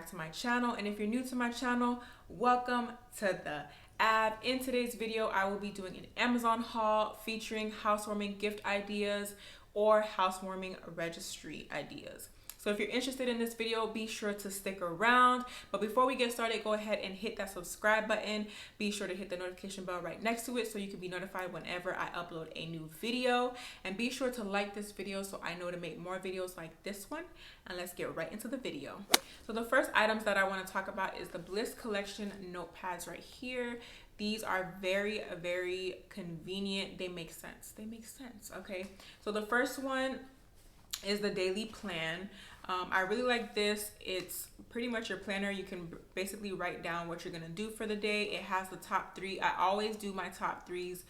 back to my channel. And if you're new to my channel, welcome to the app. In today's video, I will be doing an Amazon haul featuring housewarming gift ideas or housewarming registry ideas. So if you're interested in this video, be sure to stick around. But before we get started, go ahead and hit that subscribe button. Be sure to hit the notification bell right next to it so you can be notified whenever I upload a new video. And be sure to like this video so I know to make more videos like this one. And let's get right into the video. So the first items that I want to talk about is the Bliss Collection notepads right here. These are very, very convenient. They make sense. They make sense, okay? So the first one is the daily plan. I really like this. It's pretty much your planner. You can basically write down what you're gonna do for the day. It has the top 3. I always do my top 3s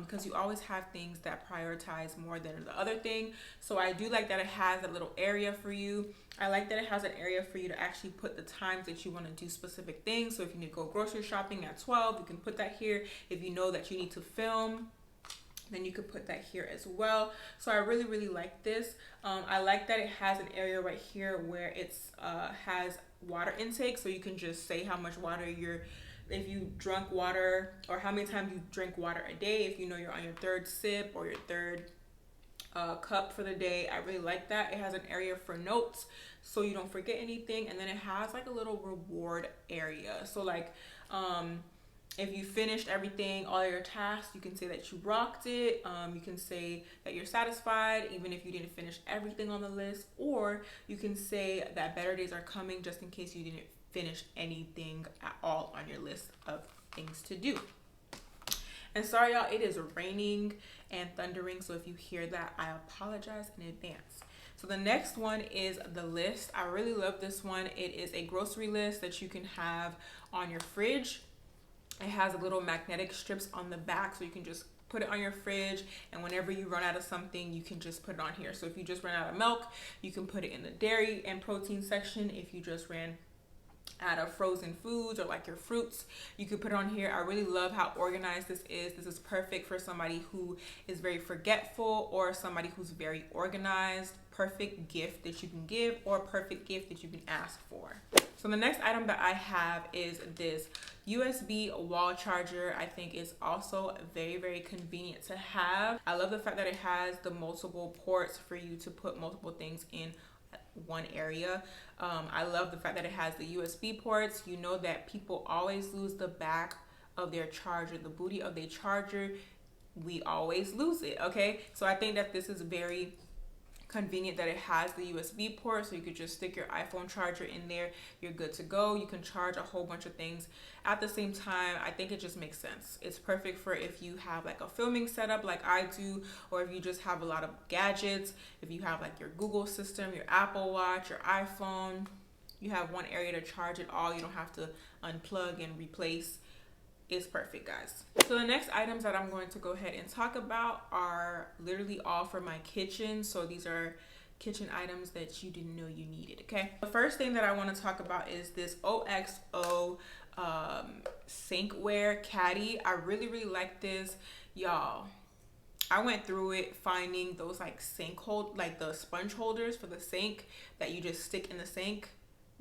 because you always have things that prioritize more than the other thing. So I do like that it has a little area for you. I like that it has an area for you to actually put the times that you want to do specific things. So if you need to go grocery shopping at 12, you can put that here. If you know that you need to film, then you could put that here as well. So I really like this. I like that it has an area right here where it's has water intake, so you can just say how much water if you drunk water or how many times you drink water a day, if you know you're on your 3rd sip or your 3rd cup for the day. I really like that. It has an area for notes so you don't forget anything, and then it has like a little reward area. So like if you finished everything, all your tasks, you can say that you rocked it. You can say that you're satisfied even if you didn't finish everything on the list, or you can say that better days are coming just in case you didn't finish anything at all on your list of things to do. And sorry y'all, it is raining and thundering, so if you hear that, I apologize in advance. So the next one is the list. I really love this one. It is a grocery list that you can have on your fridge. It has a little magnetic strips on the back, so you can just put it on your fridge, and whenever you run out of something, you can just put it on here. So if you just ran out of milk, you can put it in the dairy and protein section. If you just ran out of frozen foods or like your fruits, you could put it on here. I really love how organized this is. This is perfect for somebody who is very forgetful or somebody who's very organized. Perfect gift that you can give or perfect gift that you can ask for. So the next item that I have is this USB wall charger. I think it's also very convenient to have. I love the fact that it has the multiple ports for you to put multiple things in one area. I love the fact that it has the USB ports. You know that people always lose the back of their charger, the booty of their charger. We always lose it, okay? So I think that this is very convenient that it has the USB port, so you could just stick your iPhone charger in there. You're good to go. You can charge a whole bunch of things at the same time. I think it just makes sense. It's perfect for if you have like a filming setup like I do, or if you just have a lot of gadgets. If you have like your Google system, your Apple Watch, your iPhone, you have one area to charge it all. You don't have to unplug and replace. Is perfect, guys. So the next items that I'm going to go ahead and talk about are literally all for my kitchen. So these are kitchen items that you didn't know you needed, okay? The first thing that I want to talk about is this OXO sinkware caddy. I really like this, y'all. I went through it finding those like like the sponge holders for the sink that you just stick in the sink.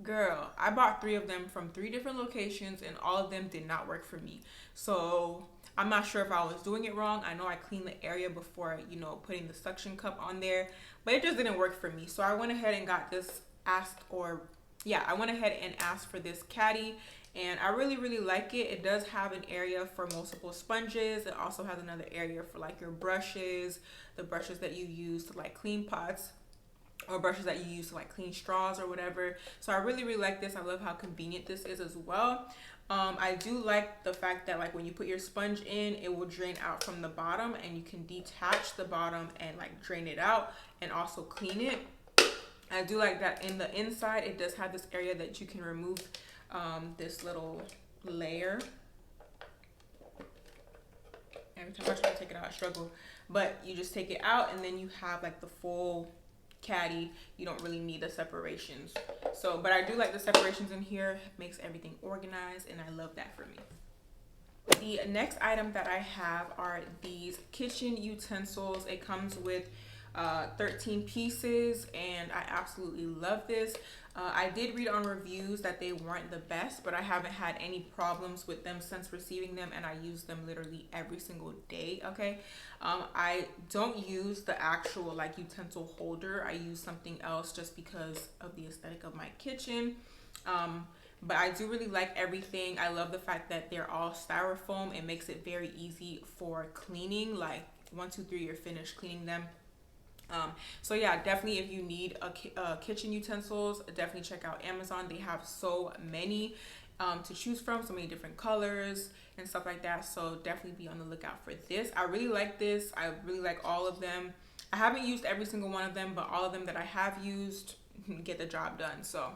Girl, I bought 3 of them from 3 different locations, and all of them did not work for me. So I'm not sure if I was doing it wrong. I know I cleaned the area before, you know, putting the suction cup on there, but it just didn't work for me. So I went ahead and got this I went ahead and asked for this caddy, and I really like it. It does have an area for multiple sponges. It also has another area for like your brushes, the brushes that you use to like clean pots, or brushes that you use to like clean straws or whatever. So I really like this. I love how convenient this is as well. I do like the fact that like when you put your sponge in, it will drain out from the bottom, and you can detach the bottom and like drain it out and also clean it. I do like that in the inside it does have this area that you can remove this little layer. Every time I try to take it out, I struggle, but you just take it out, and then you have like the full caddy. You don't really need the separations. So, but I do like the separations in here. It makes everything organized, and I love that for me. The next item that I have are these kitchen utensils. It comes with 13 pieces, and I absolutely love this. I did read on reviews that they weren't the best, but I haven't had any problems with them since receiving them, and I use them literally every single day. Okay, I don't use the actual like utensil holder. I use something else just because of the aesthetic of my kitchen. But I do really like everything. I love the fact that they're all styrofoam. It makes it very easy for cleaning. Like 1, 2, 3, you're finished cleaning them. So yeah, definitely if you need a kitchen utensils, definitely check out Amazon. They have so many to choose from, so many different colors and stuff like that. So definitely be on the lookout for this. I really like this. I really like all of them. I haven't used every single one of them, but all of them that I have used get the job done. So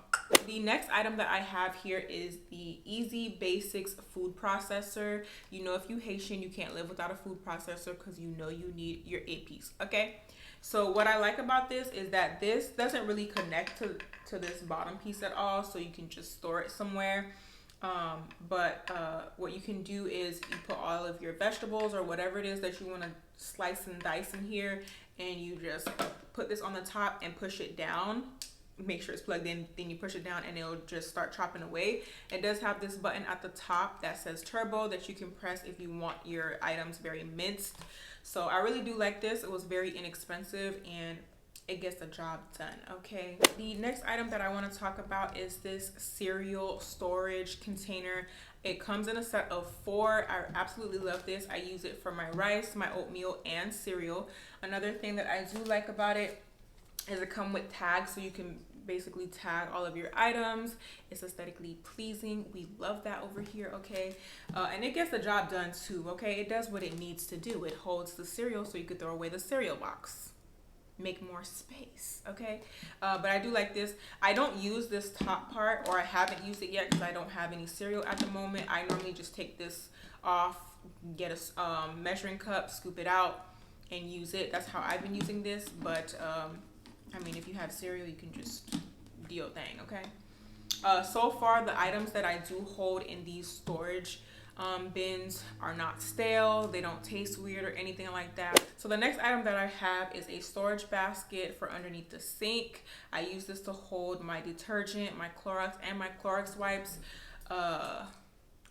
the next item that I have here is the Easy Basics food processor. You know, if you Haitian, you can't live without a food processor because you know you need your 8-piece. Okay, so what I like about this is that this doesn't really connect to this bottom piece at all, so you can just store it somewhere. But what you can do is you put all of your vegetables or whatever it is that you want to slice and dice in here, and you just put this on the top and push it down. Make sure it's plugged in, then you push it down and it'll just start chopping away. It does have this button at the top that says turbo that you can press if you want your items very minced. So I really do like this. It was very inexpensive and it gets the job done. Okay, the next item that I want to talk about is this cereal storage container. It comes in a set of 4. I absolutely love this. I use it for my rice, my oatmeal, and cereal. Another thing that I do like about it is it come with tags, so you can basically tag all of your items. It's aesthetically pleasing. We love that over here. Okay, and it gets the job done too. Okay, it does what it needs to do. It holds the cereal so you could throw away the cereal box, make more space. Okay, but I do like this. I don't use this top part, or I haven't used it yet because I don't have any cereal at the moment. I normally just take this off, get a measuring cup, scoop it out, and use it. That's how I've been using this. But I mean, if you have cereal, you can just do your thing. Okay, so far the items that I do hold in these storage bins are not stale. They don't taste weird or anything like that. So the next item that I have is a storage basket for underneath the sink. I use this to hold my detergent, my Clorox, and my Clorox wipes.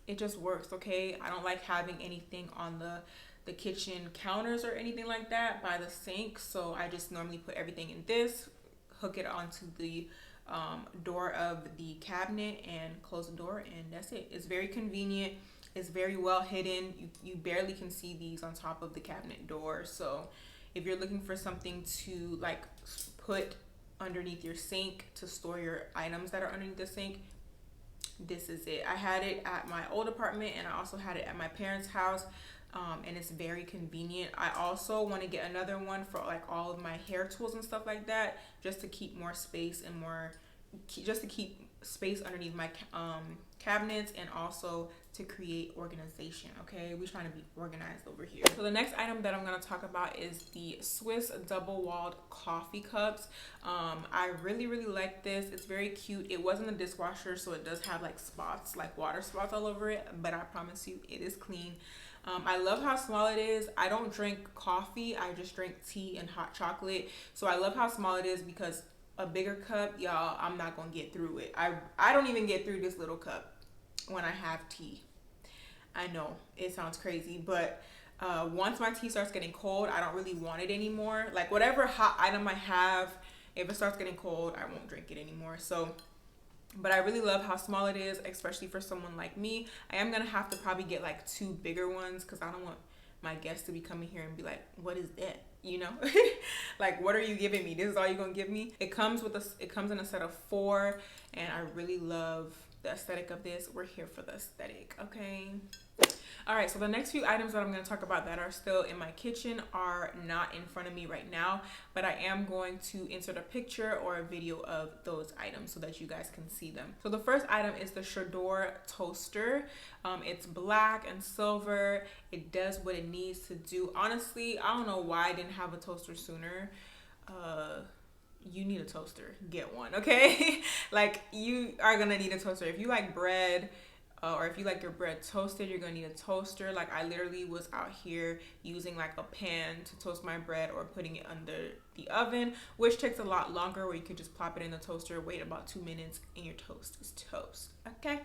It just works. Okay, I don't like having anything on the kitchen counters or anything like that by the sink, so I just normally put everything in this, hook it onto the door of the cabinet and close the door, and that's it. It's very convenient. It's very well hidden. You barely can see these on top of the cabinet door. So if you're looking for something to like put underneath your sink to store your items that are underneath the sink, this is it. I had it at my old apartment and I also had it at my parents' house. And it's very convenient. I also want to get another one for like all of my hair tools and stuff like that, just to keep more space and just to keep space underneath my cabinets, and also to create organization. Okay, we're trying to be organized over here. So the next item that I'm going to talk about is the Swiss double-walled coffee cups. I really like this. It's very cute. It wasn't a dishwasher, so it does have like spots, like water spots all over it, but I promise you it is clean. I love how small it is. I don't drink coffee. I just drink tea and hot chocolate. So I love how small it is because a bigger cup, y'all, I'm not going to get through it. I don't even get through this little cup when I have tea. I know it sounds crazy, but once my tea starts getting cold, I don't really want it anymore. Like whatever hot item I have, if it starts getting cold, I won't drink it anymore. So but I really love how small it is, especially for someone like me. I am gonna have to probably get like 2 bigger ones because I don't want my guests to be coming here and be like, what is that? You know, like, what are you giving me? This is all you're gonna give me? It comes in a set of 4, and I really love the aesthetic of this. We're here for the aesthetic, okay? All right, so the next few items that I'm going to talk about that are still in my kitchen are not in front of me right now, but I am going to insert a picture or a video of those items so that you guys can see them. So the first item is the Shador toaster. It's black and silver. It does what it needs to do. Honestly, I don't know why I didn't have a toaster sooner. You need a toaster, get one, okay? Like, you are gonna need a toaster if you like bread. or if you like your bread toasted, you're gonna need a toaster. Like I literally was out here using like a pan to toast my bread or putting it under the oven, which takes a lot longer, where you could just plop it in the toaster, wait about 2 minutes, and your toast is toast. Okay,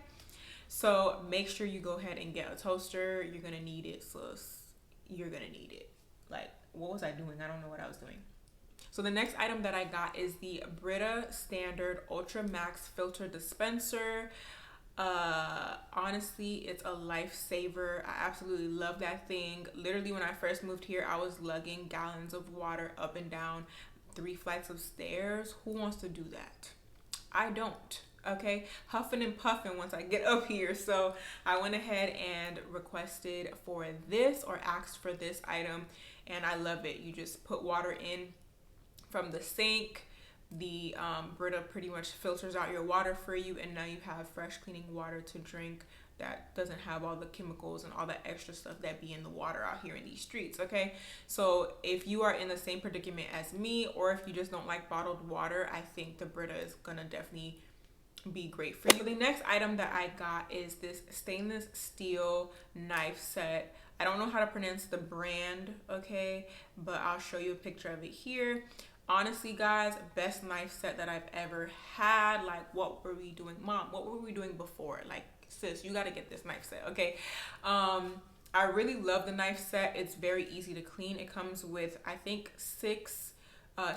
so make sure you go ahead and get a toaster. You're gonna need it, sis. You're gonna need it. Like, what was I doing? I don't know what I was doing. So the next item that I got is the Brita Standard Ultra Max Filter Dispenser. Honestly, it's a lifesaver. I absolutely love that thing. Literally, when I first moved here, I was lugging gallons of water up and down 3 flights of stairs. Who wants to do that? I don't. Okay, huffing and puffing once I get up here. So I went ahead and requested for this, or asked for this item, and I love it. You just put water in from the sink. The Brita pretty much filters out your water for you, and now you have fresh cleaning water to drink that doesn't have all the chemicals and all that extra stuff that be in the water out here in these streets. Okay, so if you are in the same predicament as me, or if you just don't like bottled water, I think the Brita is gonna definitely be great for you. The next item that I got is this stainless steel knife set. I don't know how to pronounce the brand, okay, but I'll show you a picture of it here. Honestly, guys, best knife set that I've ever had. Like, what were we doing? Mom, what were we doing before? Like, sis, you got to get this knife set, okay? I really love the knife set. It's very easy to clean. It comes with, I think, 6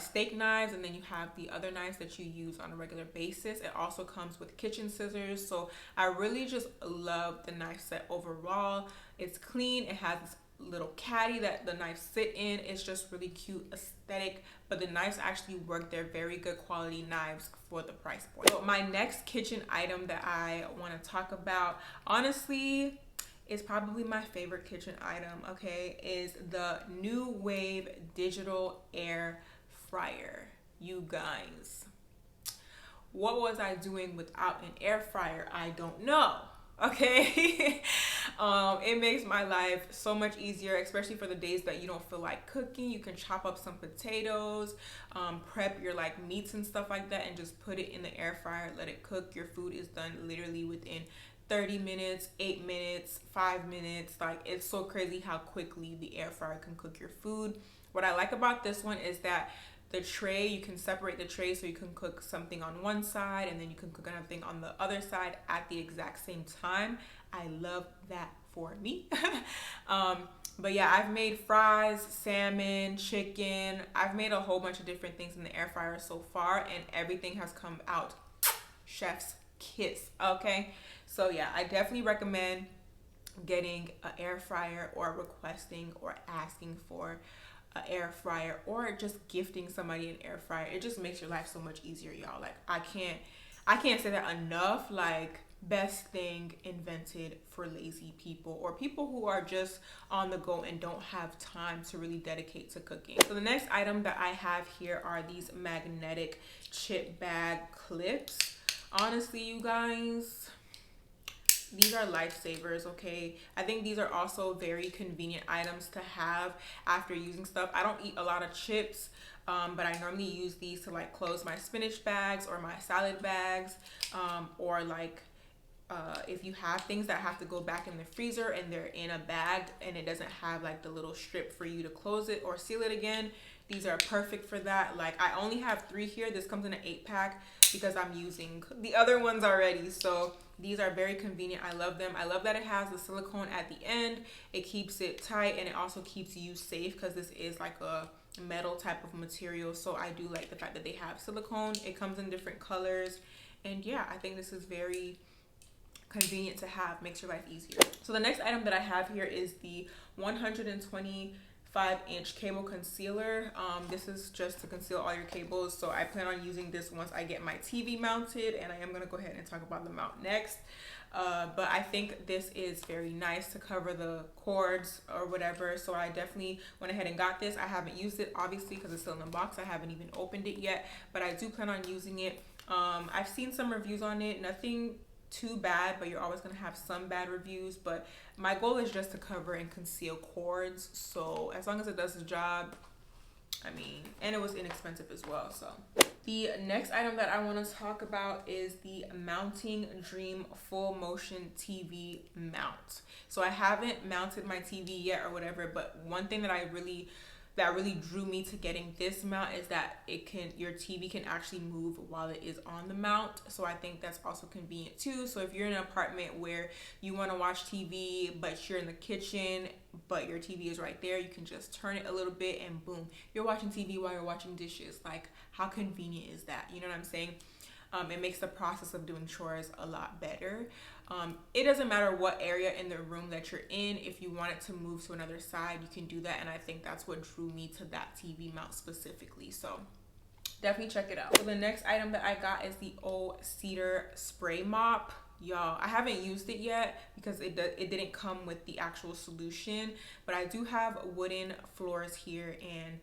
steak knives, and then you have the other knives that you use on a regular basis. It also comes with kitchen scissors. So I really just love the knife set overall. It's clean. It has this little caddy that the knives sit in. It's just really cute aesthetic, but the knives actually work. They're very good quality knives for the price point. So my next kitchen item that I want to talk about, honestly, is probably my favorite kitchen item, okay, is the New Wave digital air fryer. You guys, what was I doing without an air fryer? I don't know. Okay. It makes my life so much easier, especially for the days that you don't feel like cooking. You can chop up some potatoes, prep your like meats and stuff like that, and just put it in the air fryer, let it cook. Your food is done literally within 30 minutes, 8 minutes, 5 minutes. Like, it's so crazy how quickly the air fryer can cook your food. What I like about this one is that the tray, you can separate the tray, so you can cook something on one side and then you can cook another thing on the other side at the exact same time. I love that for me. But yeah, I've made fries, salmon, chicken. I've made a whole bunch of different things in the air fryer so far, and everything has come out chef's kiss. Okay, so yeah, I definitely recommend getting an air fryer, or requesting or asking for an air fryer, or just gifting somebody an air fryer. It just makes your life so much easier, y'all. Like, I can't say that enough. Like, best thing invented for lazy people, or people who are just on the go and don't have time to really dedicate to cooking. So the next item that I have here are these magnetic chip bag clips. Honestly, you guys, these are lifesavers, okay? I think these are also very convenient items to have after using stuff. I don't eat a lot of chips, but I normally use these to like close my spinach bags or my salad bags, or like if you have things that have to go back in the freezer and they're in a bag and it doesn't have like the little strip for you to close it or seal it again, these are perfect for that. Like, I only have 3 here. This comes in an 8-pack because I'm using the other ones already. So these are very convenient. I love them. I love that it has the silicone at the end. It keeps it tight, and it also keeps you safe because this is like a metal type of material. So I do like the fact that they have silicone. It comes in different colors, and yeah, I think this is very convenient to have. Makes your life easier. So the next item that I have here is the 125-inch cable concealer. This is just to conceal all your cables, so I plan on using this once I get my TV mounted, and I am going to go ahead and talk about the mount next. But I think this is very nice to cover the cords or whatever, so I definitely went ahead and got this. I haven't used it, obviously, because it's still in the box. I haven't even opened it yet, but I do plan on using it. I've seen some reviews on it, nothing too bad, but you're always going to have some bad reviews. But my goal is just to cover and conceal cords, so as long as it does the job, I mean, and it was inexpensive as well. So the next item that I want to talk about is the Mounting Dream Full Motion TV mount. So I haven't mounted my TV yet or whatever, but one thing that really drew me to getting this mount is that your TV can actually move while it is on the mount. So I think that's also convenient too. So if you're in an apartment where you want to watch TV, but you're in the kitchen, but your TV is right there, you can just turn it a little bit and boom, you're watching TV while you're washing dishes. Like, how convenient is that? You know what I'm saying? It makes the process of doing chores a lot better. It doesn't matter what area in the room that you're in. If you want it to move to another side, you can do that. And I think that's what drew me to that TV mount specifically. So definitely check it out. So the next item that I got is the old cedar spray mop. Y'all, I haven't used it yet because it didn't come with the actual solution, but I do have wooden floors here, and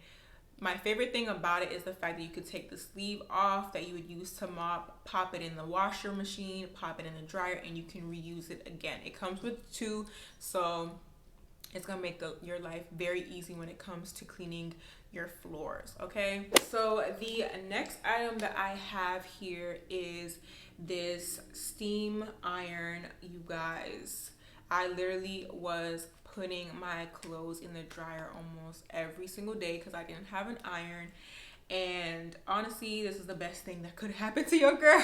my favorite thing about it is the fact that you could take the sleeve off that you would use to mop, pop it in the washer machine, pop it in the dryer, and you can reuse it again. It comes with two, so it's gonna make your life very easy when it comes to cleaning your floors, okay? So the next item that I have here is this steam iron, you guys. I literally was putting my clothes in the dryer almost every single day because I didn't have an iron. And honestly, this is the best thing that could happen to your girl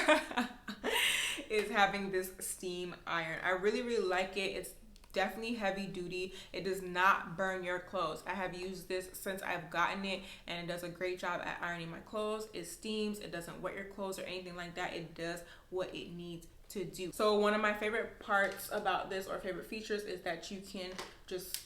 is having this steam iron. I really like it. It's definitely heavy duty. It does not burn your clothes. I have used this since I've gotten it, and it does a great job at ironing my clothes. It steams, it doesn't wet your clothes or anything like that. It does what it needs to do. So one of my favorite parts about this, or favorite features, is that you can just,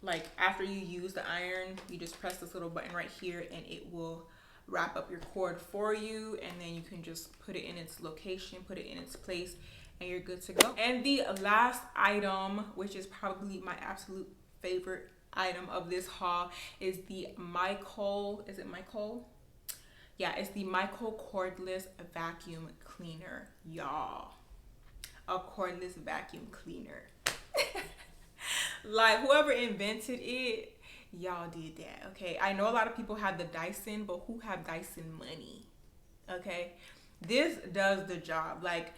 like, after you use the iron, you just press this little button right here and it will wrap up your cord for you, and then you can just put it in its location, put it in its place, and you're good to go. And the last item, which is probably my absolute favorite item of this haul, is the Myco, is it Myco? Yeah, it's the Myco cordless vacuum cleaner, y'all. A cordless vacuum cleaner. Like, whoever invented it, y'all did that, okay? I know a lot of people have the Dyson, but who have Dyson money, okay? This does the job. Like,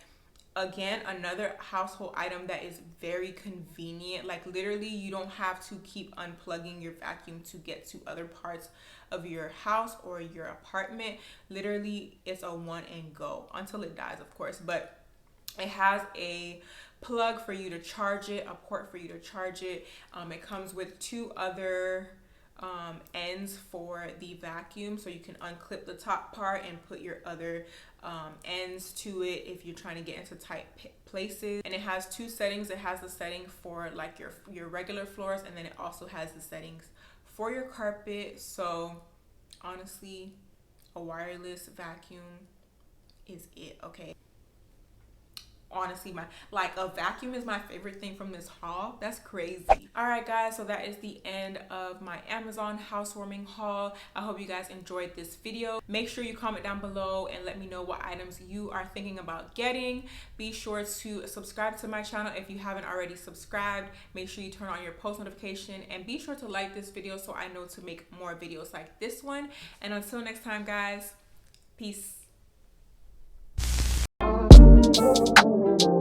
again, another household item that is very convenient. Like, literally, you don't have to keep unplugging your vacuum to get to other parts of your house or your apartment. Literally, it's a one and go until it dies, of course. But it has a plug for you to charge it, a port for you to charge it. It comes with two other ends for the vacuum, so you can unclip the top part and put your other ends to it if you're trying to get into tight places. And it has two settings. It has the setting for like your regular floors, and then it also has the settings for your carpet. So honestly, a wireless vacuum is it, okay? Honestly, a vacuum is my favorite thing from this haul. That's crazy. All right, guys, so that is the end of my Amazon housewarming haul. I hope you guys enjoyed this video. Make sure you comment down below and let me know what items you are thinking about getting. Be sure to subscribe to my channel if you haven't already subscribed. Make sure you turn on your post notification, and be sure to like this video so I know to make more videos like this one. And until next time, guys, peace. Thank you.